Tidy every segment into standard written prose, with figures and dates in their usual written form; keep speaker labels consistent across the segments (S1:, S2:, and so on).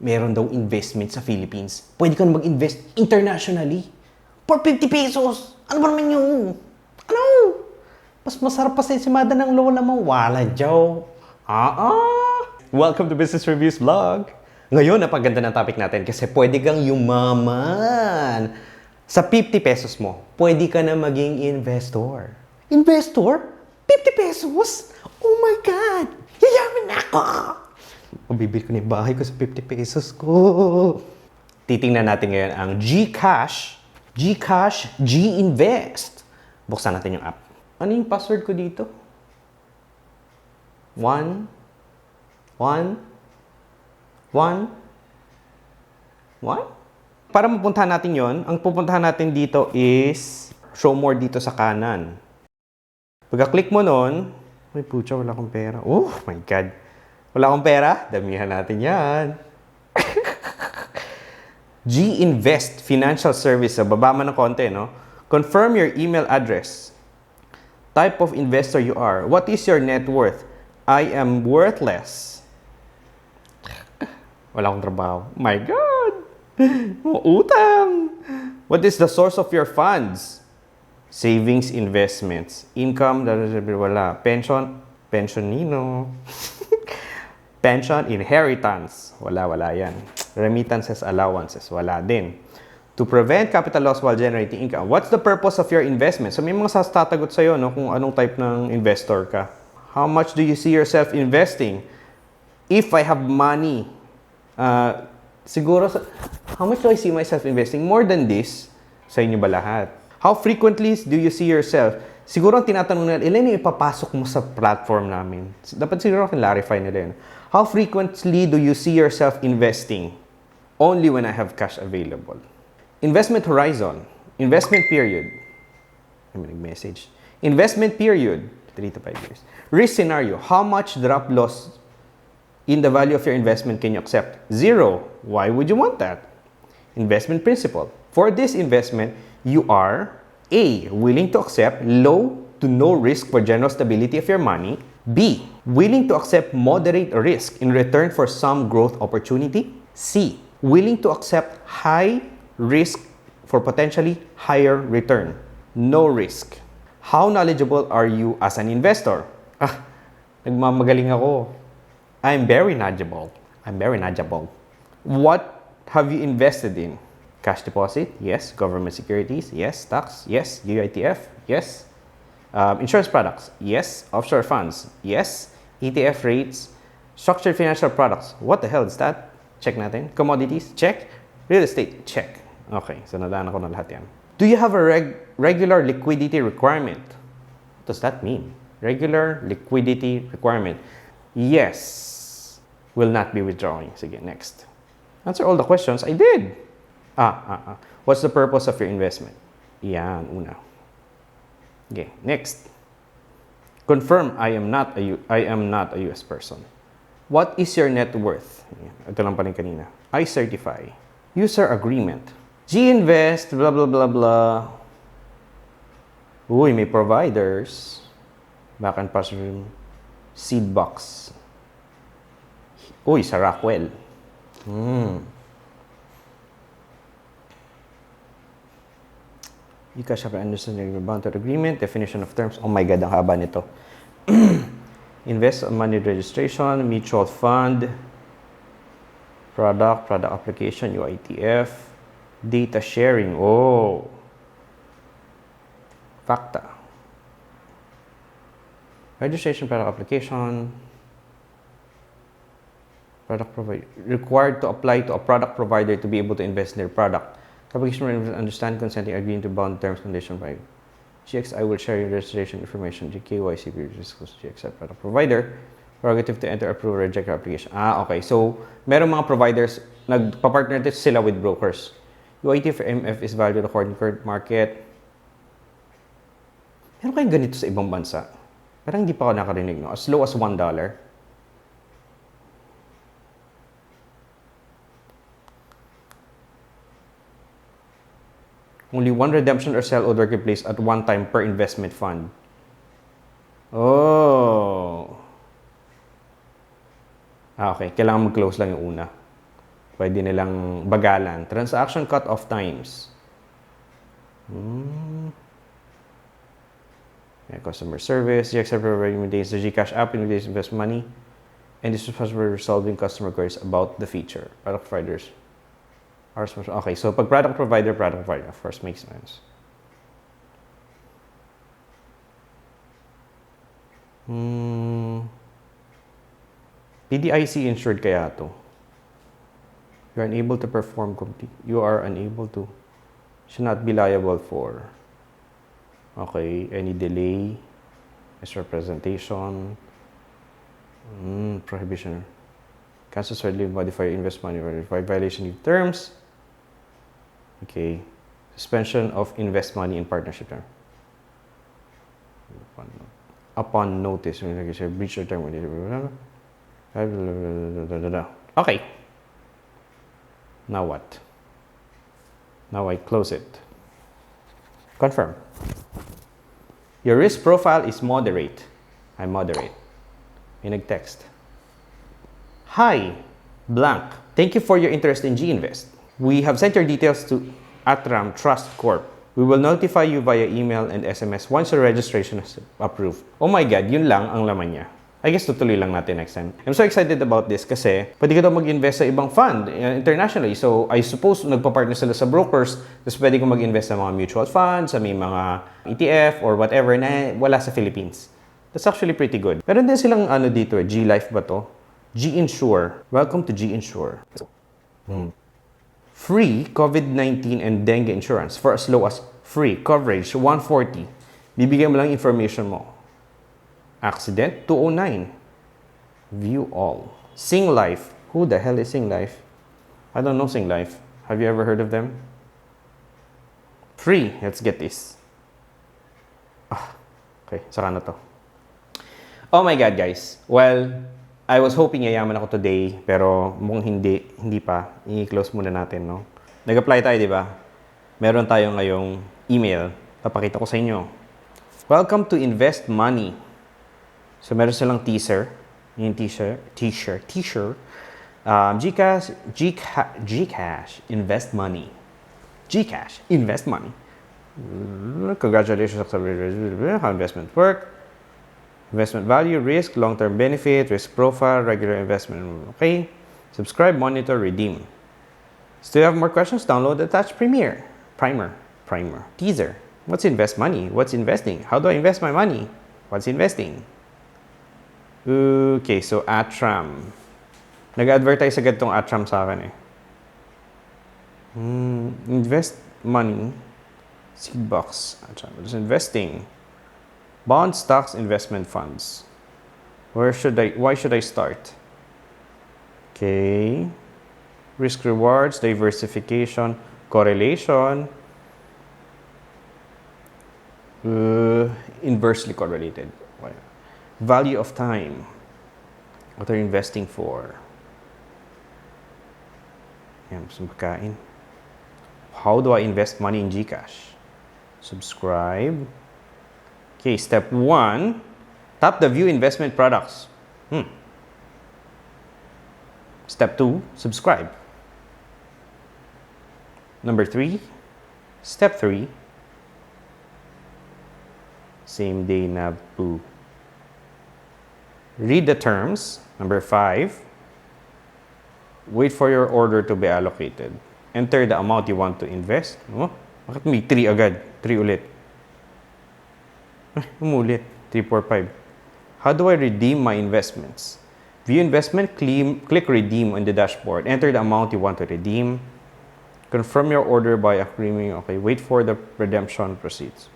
S1: meron daw investment sa Philippines. Pwede ka na mag-invest internationally. For 50 pesos. Ano ba naman yun? Ano? Mas masarap pa sa ensimada ng lola mo. Wala, Joe. Welcome to Business Reviews Vlog. Ngayon, napaganda ng topic natin kasi pwede kang yumaman. Sa 50 pesos mo, pwede ka na maging investor. Investor? 50 pesos? Oh my God! Yayaman na ako! Bibili ko na yung bahay ko sa 50 pesos ko. Titingnan natin ngayon ang Gcash, GInvest. Buksan natin yung app. Ano yung password ko dito? 1 Para mapuntahan natin yon, ang pupuntahan natin dito is show more dito sa kanan. Pagka-click mo nun, may pucha, wala akong pera. Oh my God. Wala akong pera? Damihan natin yan. GInvest Financial Service. Baba man ng konti, no? Confirm your email address. Type of investor you are. What is your net worth? I am worthless. Wala akong trabaho. My God! Utang! What is the source of your funds? Savings, investments. Income, wala. Pension nino. Pension, inheritance. Wala yan. Remittances, allowances. Wala din. To prevent capital loss while generating income. What's the purpose of your investment? So may mga tatagot sa'yo, no, kung anong type ng investor ka. How much do you see yourself investing? If I have money, siguro, how much do I see myself investing? More than this, sa inyo ba lahat? How frequently do you see yourself? Siguro ang tinatanong nila, ilan yung ipapasok mo sa platform namin? Dapat siguro clarify nila yun. How frequently do you see yourself investing? Only when I have cash available. Investment horizon. Investment period. May nag-message. Investment period, 3 to 5 years. Risk scenario. How much drop loss in the value of your investment can you accept? 0. Why would you want that? Investment principle. For this investment, you are A. Willing to accept low to no risk for general stability of your money. B. Willing to accept moderate risk in return for some growth opportunity. C. Willing to accept high risk for potentially higher return. No risk. How knowledgeable are you as an investor? Nagmamagaling ako. I'm very knowledgeable. What have you invested in? Cash deposit? Yes. Government securities? Yes. Stocks? Yes. UITF? Yes. Insurance products? Yes. Offshore funds? Yes. ETF rates? Structured financial products? What the hell is that? Check natin. Commodities? Check. Real estate? Check. Okay. So, nadaan ako na lahat yan. Do you have a regular liquidity requirement? What does that mean? Regular liquidity requirement. Yes. Will not be withdrawing. Sige, next. Answer all the questions. I did. What's the purpose of your investment? Yan, una. Okay, next. Confirm I am not a US person. What is your net worth? Ito lang pa rin kanina. I certify. User agreement. GInvest, blah, blah, blah, blah. Uy, may providers. Back and pass room. Seedbox. Uy, sa Rockwell. Gcash have understanding boundary agreement, definition of terms. Oh my God, ang haba nito. Invest on money registration, mutual fund, product application, UITF, data sharing. Oh. FACTA. Registration, product application, product provider. Required to apply to a product provider to be able to invest in their product. Application understand consenting agreeing to bound terms condition by GXI will share your registration information GKYC GXI product provider prerogative to enter approve or reject your application. Okay. So, merong mga providers nagpa-partner sila with brokers. UIT for MF is valued according to current market. Meron kayong ganito sa ibang bansa? Parang hindi pa ako nakarinig, no? As low as $1. Only one redemption or sell order can place at one time per investment fund. Oh. Okay. Kailangan mag-close lang yung una. Pwede nilang bagalan. Transaction cut-off times. Customer service. GXR maintains the Gcash app in which invest money. And this is for resolving customer queries about the feature. Product providers. Okay, so pag product provider, of course, makes sense. PDIC insured kaya to? You are unable to perform complete. You are unable to. Should not be liable for. Okay, any delay, misrepresentation, prohibition. Cancel slightly modify invest money or violation of terms. Okay, suspension of invest money in partnership term. Upon notice, breach your term. Okay. Now what? Now I close it. Confirm. Your risk profile is moderate. I'm moderate. May nag-text. Hi, blank. Thank you for your interest in GInvest. We have sent your details to Atram Trust Corp. We will notify you via email and SMS once your registration is approved. Oh my God, yun lang ang laman niya. I guess tutuloy lang natin next time. I'm so excited about this kasi pwede ka daw mag-invest sa ibang fund internationally. So, I suppose nagpa-partner sila sa brokers, tapos pwede ka mag-invest sa mga mutual funds, sa may mga ETF or whatever na wala sa Philippines. That's actually pretty good. Meron din silang dito, G-Life ba to? G-Insure. Welcome to G-Insure. Free COVID-19 and dengue insurance for as low as free coverage 140. Bibigyan mo lang information mo. Accident 209. View all. Sing Life. Who the hell is Sing Life? I don't know Sing Life. Have you ever heard of them? Free. Let's get this. Okay, saka na to. Oh my God, guys. Well, I was hoping yayaman ako today, pero mukhang hindi pa. I-close muna natin, no? Nag-apply tayo, di ba? Meron tayo ngayong email. Papakita ko sa inyo. Welcome to Invest Money. So, meron silang teaser. Yung teaser. Gcash, invest money. Gcash, invest money. Congratulations on how investment work. Investment value, risk, long-term benefit, risk profile, regular investment. Okay. Subscribe, monitor, redeem. Still have more questions? Download the attached primer. Teaser. What's invest money? What's investing? How do I invest my money? What's investing? Okay, so Atram. Nag-advertise agad tong Atram sa akin eh. Invest money. Seedbox. Atram. What is investing? Bonds, stocks, investment funds. Why should I start? Okay. Risk rewards, diversification, correlation. Inversely correlated. Value of time. What are you investing for? How do I invest money in Gcash? Subscribe. Okay, step 1. Tap the view investment products. Step 2. Subscribe. Number 3. Step 3. Same day NAV boo. Read the terms. Number 5. Wait for your order to be allocated. Enter the amount you want to invest. Oh, bakit may 3 agad? 3 ulit. Umulit. 3, 4, 5. How do I redeem my investments? View investment, click redeem on the dashboard. Enter the amount you want to redeem. Confirm your order by agreeing. Okay, wait for the redemption proceeds.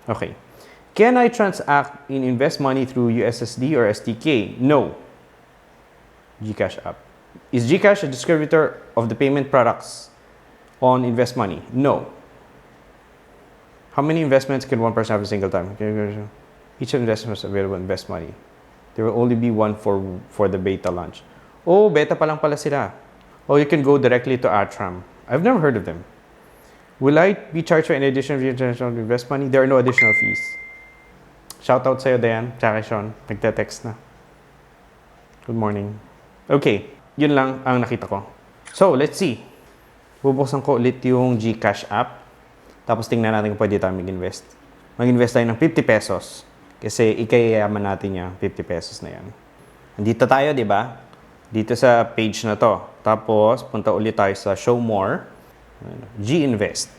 S1: Okay. Can I transact in invest money through USSD or SDK? No. Gcash app. Is Gcash a distributor of the payment products on invest money? No. How many investments can one person have at a single time? Each investment is available in invest money. There will only be one for the beta launch. Oh, beta pa lang pala sila. Oh, you can go directly to Atram. I've never heard of them. Will I be charged for any additional international invest money? There are no additional fees. Shoutout sa'yo, Dayan. Tsaka Sean. Nagte-text na. Good morning. Okay. Yun lang ang nakita ko. So, let's see. Bubuksan ko ulit yung Gcash app. Tapos tingnan natin kung pwede tayo mag-invest. Mag-invest tayo ng 50 pesos. Kasi ikayayaman natin yung 50 pesos na yan. Nandito tayo, di ba? Dito sa page na to. Tapos, punta ulit tayo sa Show More. GInvest.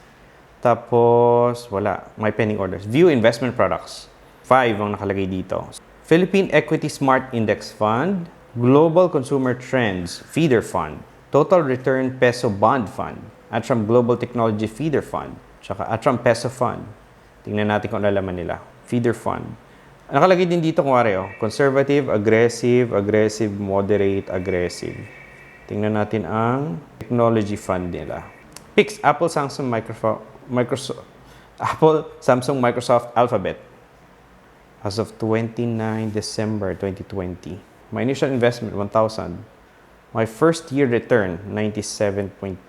S1: Tapos, wala. My pending orders. View investment products. 5 ang nakalagay dito. Philippine Equity Smart Index Fund. Global Consumer Trends Feeder Fund. Total Return Peso Bond Fund. Atram Global Technology Feeder Fund. Tsaka Atram Peso Fund. Tingnan natin kung ano laman nila. Feeder Fund. Nakalagay din dito kung conservative, aggressive, moderate, aggressive. Tingnan natin ang technology fund nila. Picks, Apple, Samsung, Microsoft, Alphabet. As of 29 December 2020. My initial investment, 1,000. My first year return, 97.31.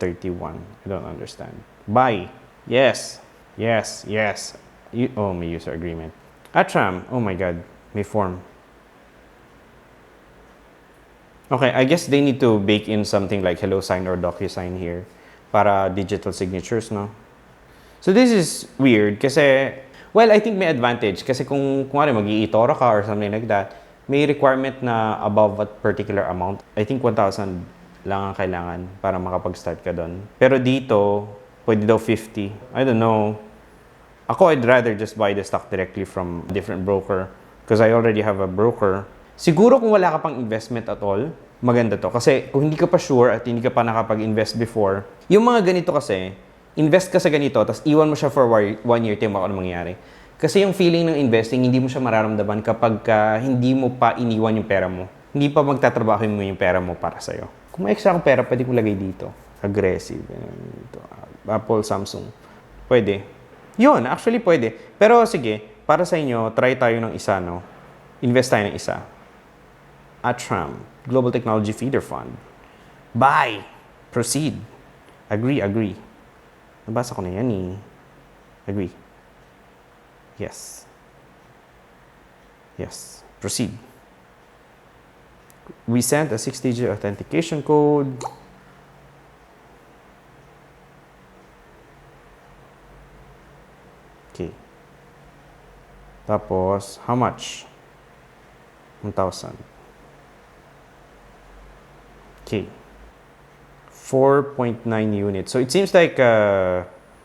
S1: I don't understand. Buy. Yes. My user agreement. Atram. Oh my God. May form. Okay, I guess they need to bake in something like HelloSign or DocuSign here para digital signatures, no? So this is weird kasi, well, I think may advantage kasi kung mag-i-eToro ka or something like that, may requirement na above a particular amount. I think 1,000 lang ang kailangan para makapag-start ka doon. Pero dito, pwede daw 50. I don't know. Ako, I'd rather just buy the stock directly from a different broker because I already have a broker. Siguro kung wala ka pang investment at all, maganda to. Kasi kung hindi ka pa sure at hindi ka pa nakapag-invest before, yung mga ganito kasi, invest ka sa ganito, tapos iwan mo siya for 1 year, tingnan mo ano mangyayari. Kasi yung feeling ng investing, hindi mo siya mararamdaman kapag hindi mo pa iniwan yung pera mo. Hindi pa magtatrabaho mo yung pera mo para sa'yo. Kung may extra akong pera, pwede kong lagay dito. Aggressive. Apple, Samsung. Pwede. Yun, actually pwede. Pero sige, para sa inyo, try tayo ng isa, no? Invest tayo ng isa. Atram, Global Technology Feeder Fund. Buy. Proceed. Agree. Nabasa ko na yan eh. Agree. Yes. Proceed. We sent a 6-digit authentication code. Okay. Tapos, how much? 1,000. Okay. 4.9 units. So, it seems like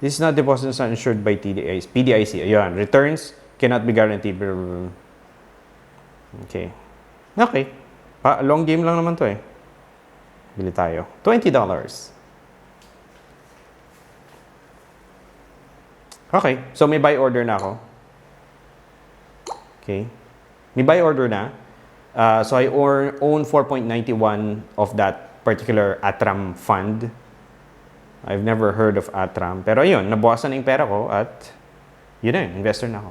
S1: this is not deposits not insured by PDIC. Ayan. Returns cannot be guaranteed. Okay. Long game lang naman to eh. Bili tayo. $20. Okay. So, may buy order na ako. Okay. May buy order na. So, I own 4.91 of that particular Atram fund. I've never heard of Atram. Pero yun, nabawasan na yung pera ko at yun na yun, investor na ako.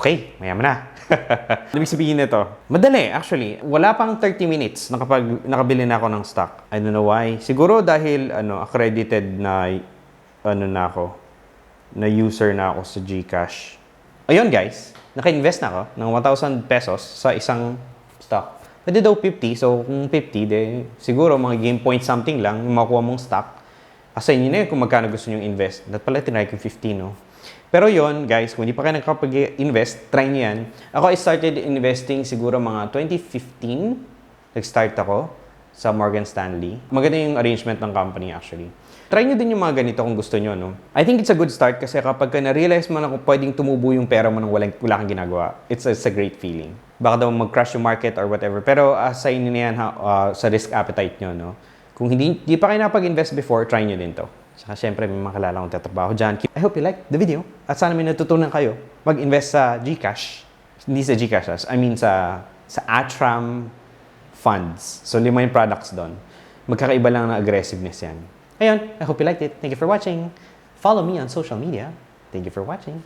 S1: Okay, mayaman na. Ibig sabihin nito, madali actually. Wala pang 30 minutes nakabili na ako ng stock. I don't know why. Siguro dahil accredited na na user na ako sa Gcash. Ayun guys, naka-invest na ako ng 1,000 pesos sa isang stock. Pwede daw 50, so kung 50, siguro mga game point something lang yung makuha mong stock. Asa inyo na yun kung magkano gusto nyo invest. Dapat pala tinry ko 50, no? Pero yon guys, kung hindi pa kayo nakapag-invest, try nyo yan. Ako, I started investing siguro mga 2015. Nag-start ako sa Morgan Stanley. Maganda yung arrangement ng company actually. Try nyo din yung mga ganito kung gusto nyo, no? I think it's a good start kasi kapag na-realize mo na kung pwedeng tumubo yung pera mo nang wala kang ginagawa, it's a great feeling. Baka daw mag-crash yung market or whatever. Pero sa inyo na yan, sa risk appetite nyo, no? Kung hindi pa kayo nakapag-invest before, try nyo din to. Saka syempre, may mga kalala kong tatrabaho dyan. I hope you liked the video at sana may natutunan kayo mag-invest sa Gcash. Hindi sa Gcash, I mean sa Atram funds. So, 5 yung products doon. Magkakaiba lang ng aggressiveness yan. Ayun, I hope you liked it. Thank you for watching. Follow me on social media. Thank you for watching.